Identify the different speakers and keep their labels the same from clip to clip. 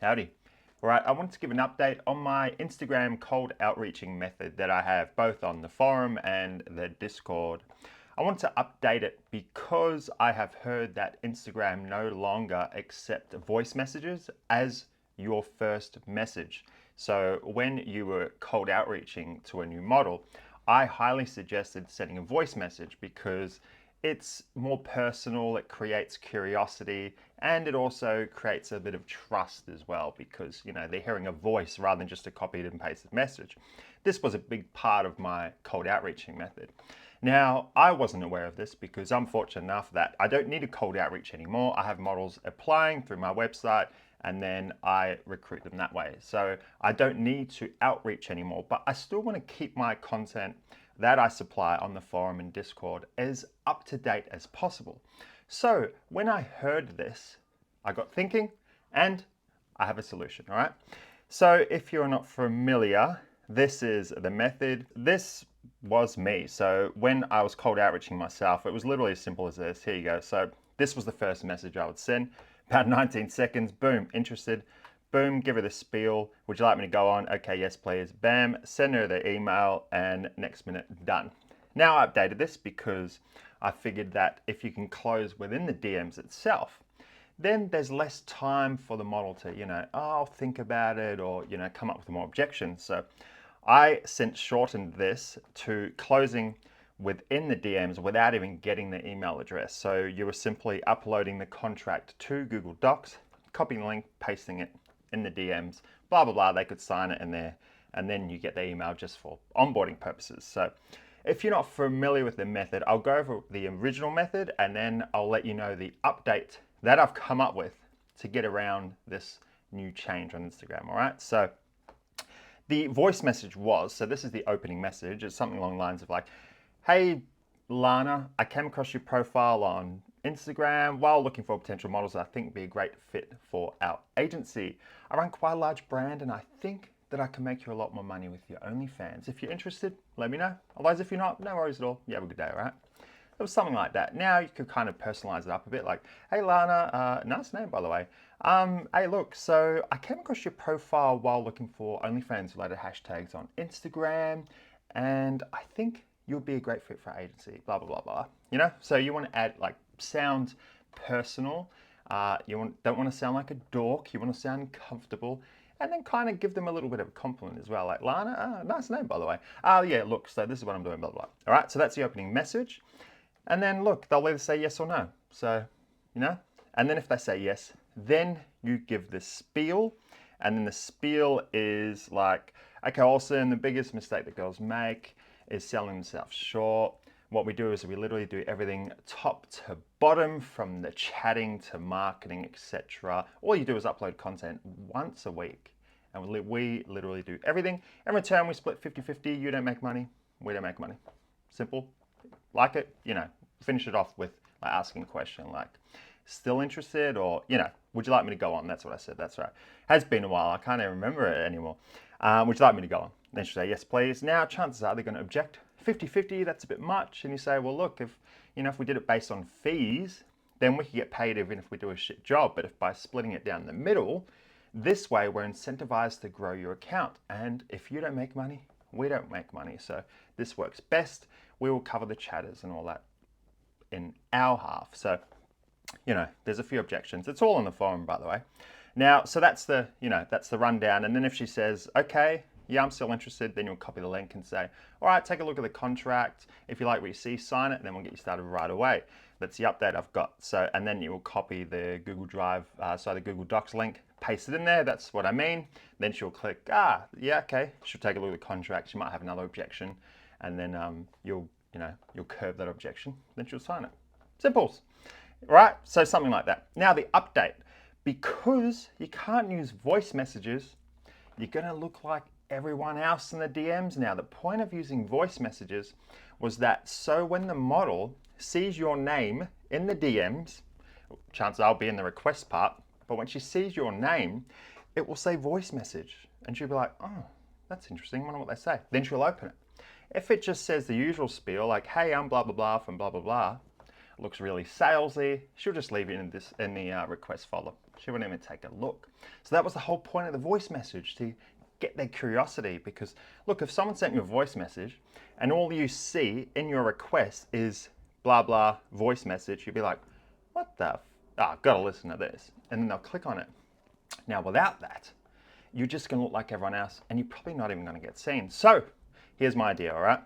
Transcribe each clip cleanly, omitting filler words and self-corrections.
Speaker 1: Howdy. All right, I wanted to give an update on my Instagram cold outreaching method that I have both on the forum and the Discord. I want to update it because I have heard that Instagram no longer accepts voice messages as your first message. So when you were cold outreaching to a new model, I highly suggested sending a voice message because it's more personal, it creates curiosity, and it also creates a bit of trust as well because, they're hearing a voice rather than just a copied and pasted message. This was a big part of my cold outreaching method. Now, I wasn't aware of this because I'm fortunate enough that I don't need a cold outreach anymore. I have models applying through my website and then I recruit them that way. So I don't need to outreach anymore, but I still want to keep my content that I supply on the forum and Discord as up to date as possible. So when I heard this, I got thinking and I have a solution, all right? So if you're not familiar, this is the method. This was me. So when I was cold outreaching myself, it was literally as simple as this. Here you go. So this was the first message I would send. About 19 seconds, boom, interested. Boom, give her the spiel. Would you like me to go on? Okay, yes, please. Bam, send her the email, and next minute, done. Now I updated this because I figured that if you can close within the DMs itself, then there's less time for the model to, I'll think about it or, come up with more objections. So I shortened this to closing within the DMs without even getting the email address. So you were simply uploading the contract to Google Docs, copying the link, pasting it in the DMs, blah, blah, blah. They could sign it in there and then you get the email just for onboarding purposes. So if you're not familiar with the method, I'll go over the original method and then I'll let you know the update that I've come up with to get around this new change on Instagram, all right? So the voice message so this is the opening message. It's something along the lines of like, hey, Lana, I came across your profile on Instagram while looking for potential models that I think would be a great fit for our agency. I run quite a large brand and I think that I can make you a lot more money with your OnlyFans. If you're interested, let me know. Otherwise, if you're not, no worries at all. You have a good day, all right? It was something like that. Now you could kind of personalize it up a bit like, hey Lana, nice name by the way. Hey look, so I came across your profile while looking for OnlyFans related hashtags on Instagram and I think you'll be a great fit for our agency, blah, blah, blah, blah. So you want to add like sound personal. Don't want to sound like a dork. You want to sound comfortable and then kind of give them a little bit of a compliment as well. Like Lana, nice name by the way. Oh yeah, look, so this is what I'm doing, blah, blah, blah. All right, so that's the opening message. And then look, they'll either say yes or no. So, and then if they say yes, then you give the spiel. And then the spiel is like, okay, Olsen, the biggest mistake that girls make is selling themselves short. What we do is we literally do everything top to bottom, from the chatting to marketing, etc. All you do is upload content once a week. And we literally do everything. In return, we split 50-50. You don't make money, we don't make money. Simple. Like it, finish it off with like asking a question like, still interested? Or, would you like me to go on? That's what I said, that's right. Has been a while, I can't even remember it anymore. Would you like me to go on? Then she'll say, yes, please. Now, chances are they're going to object. 50-50, that's a bit much. And you say, well, look, if we did it based on fees, then we could get paid even if we do a shit job. But if by splitting it down the middle, this way we're incentivized to grow your account. And if you don't make money, we don't make money. So this works best. We will cover the chatters and all that in our half. So, there's a few objections. It's all on the forum, by the way. Now, so that's the rundown. And then if she says, okay, yeah, I'm still interested, then you'll copy the link and say, all right, take a look at the contract. If you like what you see, sign it, and then we'll get you started right away. That's the update I've got. So, and then you will copy the Google Drive, the Google Docs link, paste it in there. That's what I mean. Then she'll click, yeah, okay. She'll take a look at the contract. She might have another objection, and then you'll curb that objection. Then she'll sign it. Simples, right? So something like that. Now the update, because you can't use voice messages, you're gonna look like everyone else in the DMs now. The point of using voice messages was that so when the model sees your name in the DMs, chances I'll be in the request part, but when she sees your name, it will say voice message. And she'll be like, oh, that's interesting, I wonder what they say. Then she'll open it. If it just says the usual spiel, like, hey, I'm blah, blah, blah from blah, blah, blah, looks really salesy, she'll just leave it in the request folder. She wouldn't even take a look. So that was the whole point of the voice message, to get their curiosity. Because look, if someone sent you a voice message and all you see in your request is blah blah voice message, you'd be like, what the I've got to listen to this. And then they'll click on it. Now without that, you're just going to look like everyone else and you're probably not even going to get seen. So here's my idea, all right?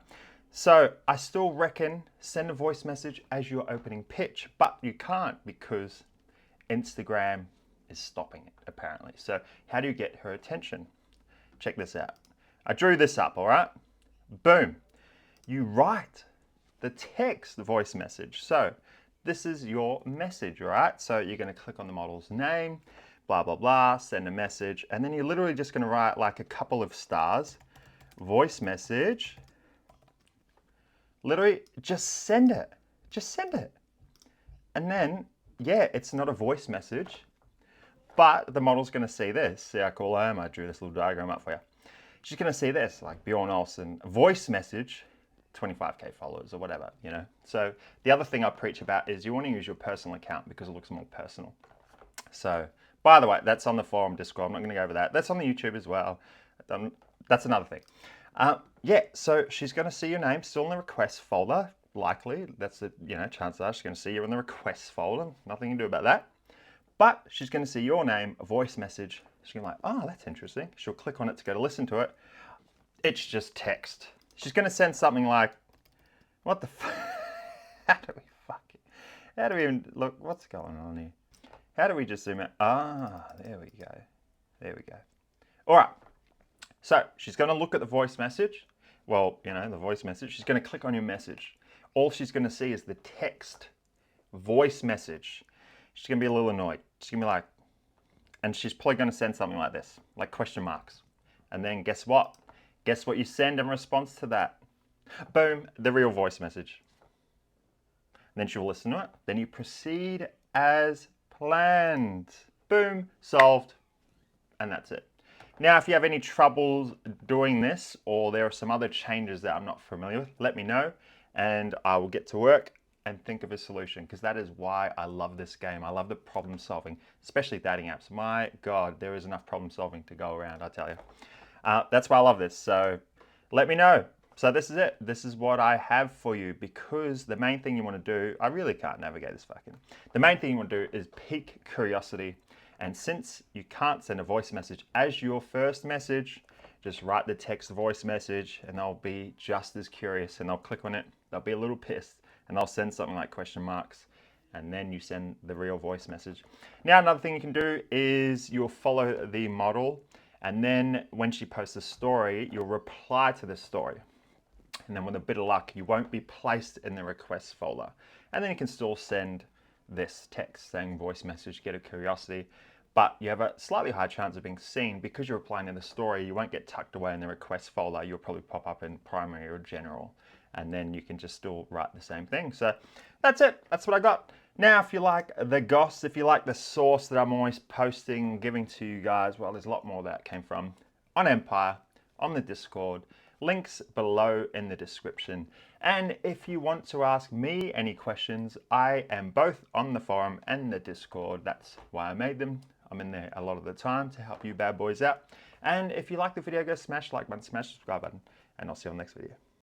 Speaker 1: So I still reckon send a voice message as your opening pitch, but you can't because Instagram is stopping it apparently. So how do you get her attention? Check this out. I drew this up, all right? Boom. You write the text voice message. So this is your message, all right? So you're going to click on the model's name, blah, blah, blah, send a message, and then you're literally just going to write like a couple of stars, voice message. Literally just send it. Just send it. And then, yeah, it's not a voice message, but the model's going to see this. See how cool I am? I drew this little diagram up for you. She's going to see this, like Bjorn Olsen, voice message, 25k followers or whatever, you know. So the other thing I preach about is you want to use your personal account because it looks more personal. So, by the way, that's on the forum Discord. I'm not going to go over that. That's on the YouTube as well. That's another thing. Yeah, so she's going to see your name still in the request folder, likely. That's the, you know, chances are she's going to see you in the request folder. Nothing you can do about that. But she's going to see your name, a voice message. She's going to be like, oh, that's interesting. She'll click on it to go to listen to it. It's just text. She's going to send something like, what the fuck? How do we fucking, how do we even, look, what's going on here? How do we just zoom in? Ah, there we go. There we go. All right. So she's going to look at the voice message. Well, you know, the voice message. She's going to click on your message. All she's going to see is the text voice message. She's going to be a little annoyed. She's going to be like, and she's probably going to send something like this, like question marks. And then guess what? Guess what you send in response to that? Boom, the real voice message. And then she'll listen to it. Then you proceed as planned. Boom, solved. And that's it. Now, if you have any troubles doing this, or there are some other changes that I'm not familiar with, let me know and I will get to work and think of a solution, because that is why I love this game. I love the problem solving, especially dating apps. My God, there is enough problem solving to go around, I tell you. That's why I love this. So let me know. So this is it. This is what I have for you, because the main thing you want to do, I really can't navigate this fucking. The main thing you want to do is pique curiosity. And since you can't send a voice message as your first message, just write the text voice message and they'll be just as curious and they'll click on it. They'll be a little pissed and they'll send something like question marks, and then you send the real voice message. Now, another thing you can do is you'll follow the model, and then when she posts a story, you'll reply to the story. And then with a bit of luck, you won't be placed in the request folder. And then you can still send this text saying voice message, get a curiosity, but you have a slightly higher chance of being seen because you're replying to the story. You won't get tucked away in the request folder. You'll probably pop up in primary or general, and then you can just still write the same thing. So that's it. That's what I got. Now, if you like the goss, if you like the source that I'm always posting, giving to you guys, well, there's a lot more that came from on Empire, on the Discord, links below in the description. And if you want to ask me any questions, I am both on the forum and the Discord. That's why I made them. I'm in there a lot of the time to help you bad boys out. And if you like the video, go smash the like button, smash the subscribe button, and I'll see you on the next video.